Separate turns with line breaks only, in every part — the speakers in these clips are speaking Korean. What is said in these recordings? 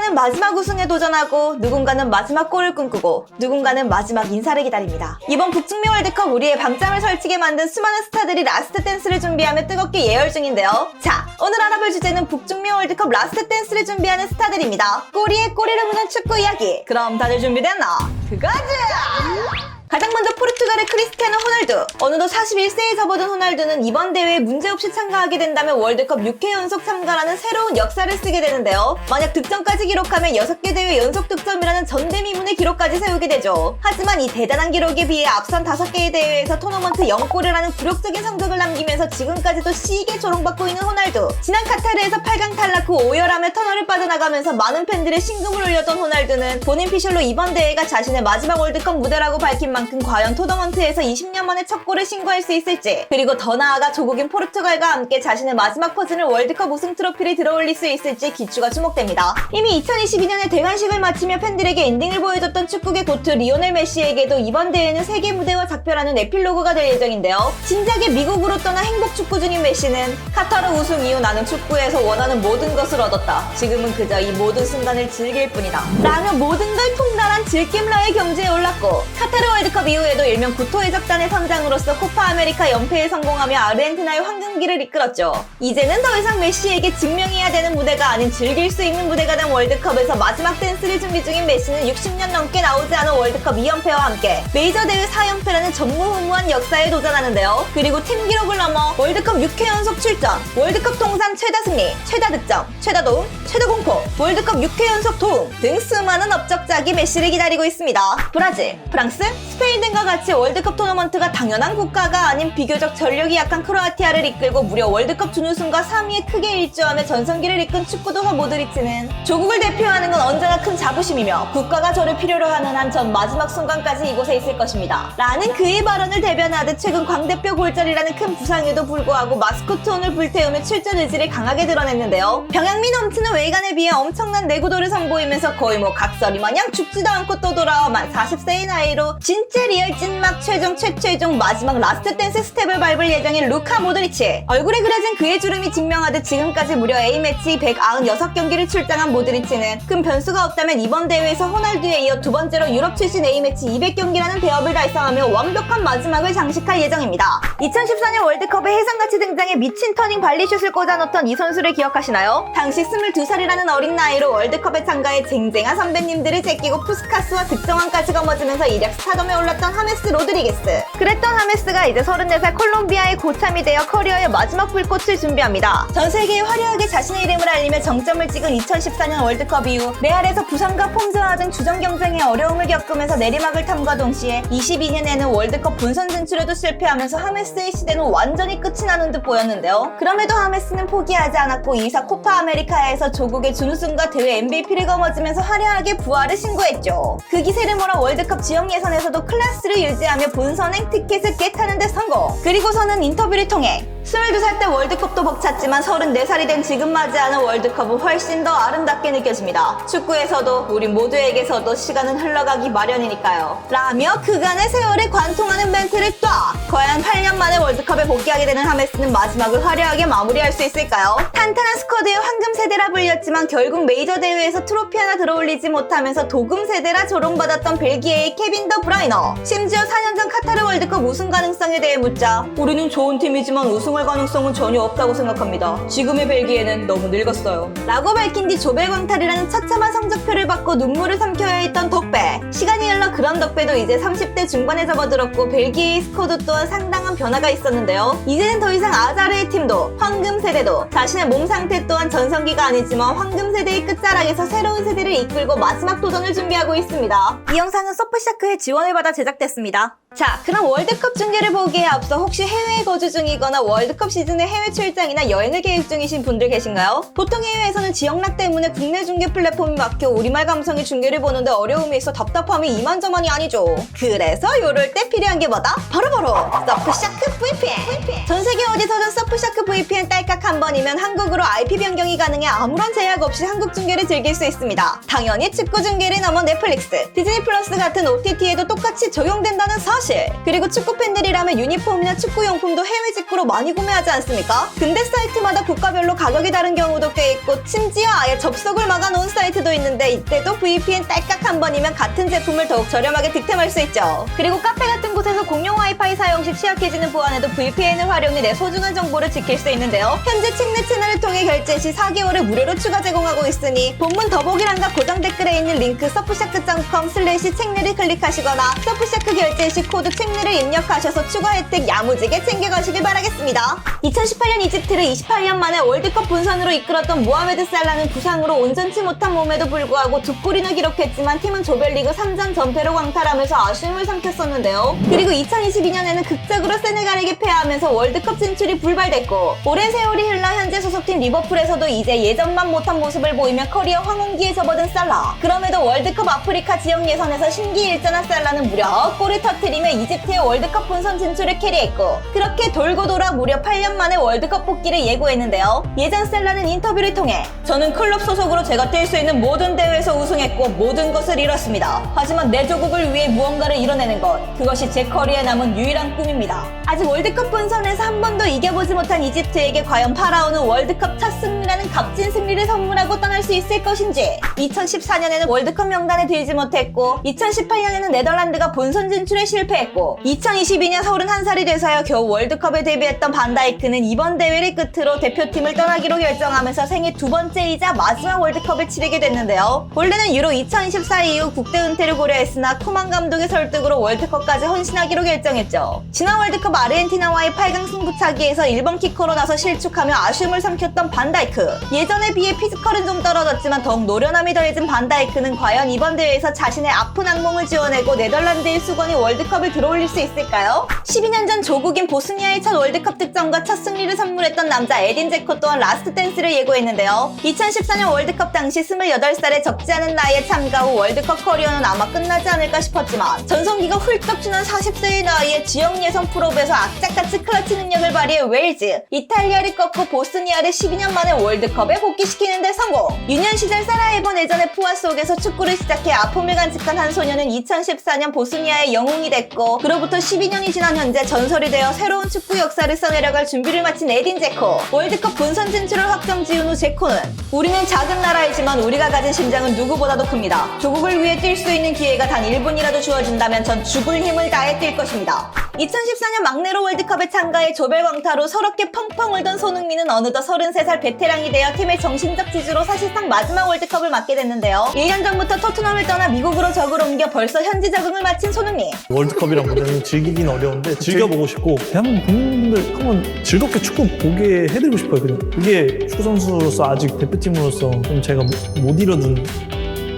누군가는 마지막 우승에 도전하고 누군가는 마지막 골을 꿈꾸고 누군가는 마지막 인사를 기다립니다. 이번 북중미 월드컵 우리의 밤잠을 설치게 만든 수많은 스타들이 라스트 댄스를 준비하며 뜨겁게 예열 중인데요. 자, 오늘 알아볼 주제는 북중미 월드컵 라스트 댄스를 준비하는 스타들입니다. 꼬리에 꼬리를 무는 축구 이야기. 그럼 다들 준비됐나? 그거지! 가장 먼저 포르투갈의 크리스티아노 호날두. 어느덧 41세에 접어든 호날두는 이번 대회에 문제없이 참가하게 된다면 월드컵 6회 연속 참가라는 새로운 역사를 쓰게 되는데요. 만약 득점까지 기록하면 6개 대회 연속 득점이라는 전대미문의 기록까지 세우게 되죠. 하지만 이 대단한 기록에 비해 앞선 5개의 대회에서 토너먼트 0골이라는 굴욕적인 성적을 남기면서 지금까지도 시기에 조롱받고 있는 호날두. 지난 카타르에서 8강 탈락 후 오열하며 터널을 빠져나가면서 많은 팬들의 심금을 울렸던 호날두는 본인 피셜로 이번 대회가 자신의 마지막 월드컵 무대라고 밝힌 만큼 과연 토너먼트에서 20년 만에 첫 골을 신고할 수 있을지, 그리고 더 나아가 조국인 포르투갈과 함께 자신의 마지막 퍼즐을 월드컵 우승 트로피를 들어올릴 수 있을지 기추가 주목됩니다. 이미 2022년에 대관식을 마치며 팬들에게 엔딩을 보여줬던 축구계 고트 리오넬 메시에게도 이번 대회는 세계 무대와 작별하는 에필로그가 될 예정인데요. 진작에 미국으로 떠나 행복 축구 중인 메시는 카타르 우승 이후 나는 축구에서 원하는 모든 것을 얻었다. 지금은 그저 이 모든 순간을 즐길 뿐이다. 라며 모든 걸 통달한 즐김러의 경지에 올랐고, 카타르 월드컵 이후에도 일명 구토의 적단의 선장으로서 코파 아메리카 연패에 성공하며 아르헨티나의 황금기를 이끌었죠. 이제는 더 이상 메시에게 증명해야 되는 무대가 아닌 즐길 수 있는 무대가 된 월드컵에서 마지막 댄스를 준비 중인 메시는 60년 넘게 나오지 않은 월드컵 2연패와 함께 메이저 대회 4연패라는 전무후무한 역사에 도전하는데요. 그리고 팀 기록을 넘어 월드컵 6회 연속 출전, 월드컵 통산 최다 승리, 최다 득점, 최다 도움, 최다 공포, 월드컵 6회 연속 도움 등 수많은 업적작이 메시를 기다리고 있습니다. 브라질, 프랑스, 스페인 등과 같이 월드컵 토너먼트가 당연한 국가가 아닌 비교적 전력이 약한 크로아티아를 이끌고 무려 월드컵 준우승과 3위에 크게 일조하며 전성기를 이끈 축구도사 모드리치는 조국을 대표하는 건 언제나 큰 자부심이며 국가가 저를 필요로 하는 한 전 마지막 순간까지 이곳에 있을 것입니다. 라는 그의 발언을 대변하듯 최근 광대뼈 골절이라는 큰 부상에도 불구하고 마스코트 온을 불태우며 출전 의지를 강하게 드러냈는데요. 병양미 넘치는 외관에 비해 엄청난 내구도를 선보이면서 거의 각설이 마냥 죽지도 않고 또 돌아와 만 40세의 나이로 진짜 리얼 찐막 최종 마지막 라스트 댄스 스텝을 밟을 예정인 루카 모드리치. 얼굴에 그려진 그의 주름이 증명하듯 지금까지 무려 A매치 196경기를 출장한 모드리치는 큰 변수가 없다면 이번 대회에서 호날두에 이어 두 번째로 유럽 출신 A매치 200경기라는 대업을 달성하며 완벽한 마지막을 장식할 예정입니다. 2014년 월드컵에 해상같이 등장해 미친 터닝 발리슛을 꽂아놓던 이 선수를 기억하시나요? 당시 22살이라는 어린 나이로 월드컵에 참가해 쟁쟁한 선배님들을 제끼고 푸스카스와 득점왕까지 거머쥐면서 이력 스타덤에 올랐던 하메스 로드리게스. 그랬던 하메스가 이제 34살 콜롬비아의 고참이 되어 커리어의 마지막 불꽃을 준비합니다. 전 세계에 화려하게 자신의 이름을 알리며 정점을 찍은 2014년 월드컵 이후 레알에서 부상과 폼 저하 등 주전 경쟁에 어려움을 겪으면서 내리막을 탐과 동시에 22년에는 월드컵 본선 진출에도 실패하면서 하메스의 시대는 완전히 끝이 나는 듯 보였는데요. 그럼에도 하메스는 포기하지 않았고 2사 코파 아메리카에서 조국의 준우승과 대회 MVP를 거머쥐면서 화려하게 부활을 신고했죠. 그 기세를 몰아 월드컵 지역 예선에서도 클래스를 유지하며 본선행 티켓을 깨타는 데 성공. 그리고서는 인터뷰를 통해 22살 때 월드컵도 벅찼지만 34살이 된 지금 맞이하는 월드컵은 훨씬 더 아름답게 느껴집니다. 축구에서도 우리 모두에게서도 시간은 흘러가기 마련이니까요. 라며 그간의 세월에 관통하는 멘트를 쏴! 과연 8년 만에 월드컵에 복귀하게 되는 하메스는 마지막을 화려하게 마무리할 수 있을까요? 탄탄한 스쿼드의 황금 세대라 불렸지만 결국 메이저 대회에서 트로피 하나 들어올리지 못하면서 도금 세대라 조롱받았던 벨기에의 케빈 더 브라이너. 심지어 4년 전 카타르 월드컵 우승 가능성에 대해 묻자 우리는 좋은 팀이지만 우승할 가능성은 전혀 없다고 생각합니다. 지금의 벨기에는 너무 늙었어요. 라고 밝힌 뒤 조별광탈이라는 처참한 성적표를 받고 눈물을 삼켜야 했던 덕배. 시간이 흘러 그런 덕배도 이제 30대 중반에 접어들었고 벨기에의 스쿼드 또한 상당한 변화가 있었는데요. 이제는 더 이상 아자르의 팀도 황금 세대도 자신의 몸 상태 또한 전성기가 아니지만 황금 세대의 끝자락에서 새로운 세대를 이끌고 마지막 도전을 준비하고 있습니다. 이 영상은 서프샤크의 지원을 받아 제작됐습니다. 자, 그럼 월드컵 중계를 보기에 앞서 혹시 해외에 거주 중이거나 월드컵 시즌에 해외 출장이나 여행을 계획 중이신 분들 계신가요? 보통 해외에서는 지역락 때문에 국내 중계 플랫폼이 막혀 우리말 감성의 중계를 보는데 어려움이 있어 답답함이 이만저만이 아니죠. 그래서 요럴 때 필요한 게 뭐다? 바로바로 서프샤크 VPN! 전 세계 어디서든 서프샤크 VPN 딸깍 한 번이면 한국으로 IP 변경이 가능해 아무런 제약 없이 한국 중계를 즐길 수 있습니다. 당연히 축구 중계를 넘어 넷플릭스, 디즈니 플러스 같은 OTT에도 똑같이 적용된다는 사! 사실. 그리고 축구 팬들이라면 유니폼이나 축구용품도 해외 직구로 많이 구매하지 않습니까? 근데 사이트마다 국가별로 가격이 다른 경우도 꽤 있고 심지어 아예 접속을 막아놓은 사이트도 있는데 이때도 VPN 딸깍 한 번이면 같은 제품을 더욱 저렴하게 득템할 수 있죠. 그리고 카페 같은 곳에서 공용 와이파이 사용 시 취약해지는 보안에도 VPN을 활용해 내 소중한 정보를 지킬 수 있는데요. 현재 책내 채널을 통해 결제 시 4개월을 무료로 추가 제공하고 있으니 본문 더보기란과 고정 댓글에 있는 링크 surfshark.com/책내를 클릭하시거나 서프샤크 결제 시 코드 책내를 입력하셔서 추가 혜택 야무지게 챙겨가시길 바라겠습니다. 2018년 이집트를 28년 만에 월드컵 본선으로 이끌었던 모하메드 살라는 부상으로 온전치 못한 몸에도 불구하고 2골이나 기록했지만 팀은 조별리그 3전 전패로 광탈하면서 아쉬움을 삼켰었는데요. 그리고 2022년에는 극적으로 세네갈에게 패하면서 월드컵 진출이 불발됐고 오랜 세월이 흘러 현재 소속팀 리버풀에서도 이제 예전만 못한 모습을 보이며 커리어 황혼기에 접어든 살라. 그럼에도 월드컵 아프리카 지역 예선에서 신기일전한 살라는 무려 골을 터뜨리며 이집트의 월드컵 본선 진출을 캐리했고 그렇게 돌고 돌아 무려 8년 만에 월드컵 복귀를 예고했는데요. 예전 살라는 인터뷰를 통해 저는 클럽 소속으로 제가 뛸 수 있는 모든 대회에서 우승했고 모든 것을 이뤘습니다. 하지만 내 조국을 위해 무언가를 이뤄내는 것 그것이 제 커리어에 남은 유일한 꿈입니다. 아직 월드컵 본선에서 한 번도 이겨보지 못한 이집트에게 과연 파라오는 월드컵 첫 승리라는 값진 승리를 선물하고 떠날 수 있을 것인지 2014년에는 월드컵 명단에 들지 못했고 2018년에는 네덜란드가 본선 진출에 실패했고 2022년 31살이 돼서야 겨우 월드컵에 데뷔했던 반다이크는 이번 대회를 끝으로 대표팀을 떠나기로 결정하면서 생애 두 번째이자 마지막 월드컵을 치르게 됐는데요. 원래는 유로 2024 이후 국대 은퇴를 고려했으나 코만 감독의 설득으로 월드컵까지 헌신하기로 결정했죠. 지난 월드컵 아르헨티나와의 8강 승부차기에서 1번 키커로 나서 실축하며 아쉬움을 삼켰던 반다이크. 예전에 비해 피지컬은 좀 떨어졌지만 더욱 노련함이 더해진 반다이크는 과연 이번 대회에서 자신의 아픈 악몽을 지워내고 네덜란드의 수건이 월드컵을 들어올릴 수 있을까요? 12년 전 조국인 보스니아의 첫 월드컵 득점과 첫 승리를 선물했던 남자 에딘 제코 또한 라스트 댄스를 예고했는데요. 2014년 월드컵 당시 28살의 적지 않은 나이에 참가 후 월드컵 커리어는 아마 끝나지 않을까 싶었지만 전성기가 훌쩍 지난 40세의 나이에 지역 예선 프로배에서 악착같이 클러치 능력을 발휘해 웨일즈, 이탈리아를 꺾고 보스니아를 12년 만에 월드컵에 복귀시키는 데 성공! 유년 시절 사라예보 내전의 포화 속에서 축구를 시작해 아픔을 간직한 한 소녀는 2014년 보스니아의 영웅이 됐고 그로부터 12년이 지난 현재 전설이 되어 새로운 축구 역사를 써내려갈 준비를 마친 에딘 제코. 월드컵 본선 진출을 확정 지은 후 제코는 우리는 작은 나라이지만 우리가 가진 심장은 누구보다도 큽니다. 조국을 위해 뛸 수 있는 기회가 단 1분이라도 주어진다면 전 죽을 힘을 다해 뛸 것입니다. 2014년 막내로 월드컵에 참가해 조별 광타로 서럽게 펑펑 울던 손흥민은 어느덧 33살 베테랑이 되어 팀의 정신적 지주로 사실상 마지막 월드컵을 맡게 됐는데요. 1년 전부터 토트넘을 떠나 미국으로 적을 옮겨 벌써 현지 적응을 마친 손흥민.
월드컵이란 무대는 즐기긴 어려운데 즐겨보고 싶고 대한민국 국민분들 한번 즐겁게 축구 보게 해드리고 싶어요. 그냥 그게 축구선수로서 아직 대표팀으로서 좀 제가 못 이뤄둔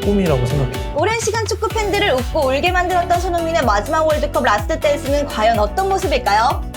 꿈이라고 생각해요.
오랜 시간 축구 팬들을 웃고 울게 만들었던 손흥민의 마지막 월드컵 라스트 댄스는 과연 어떤 모습일까요?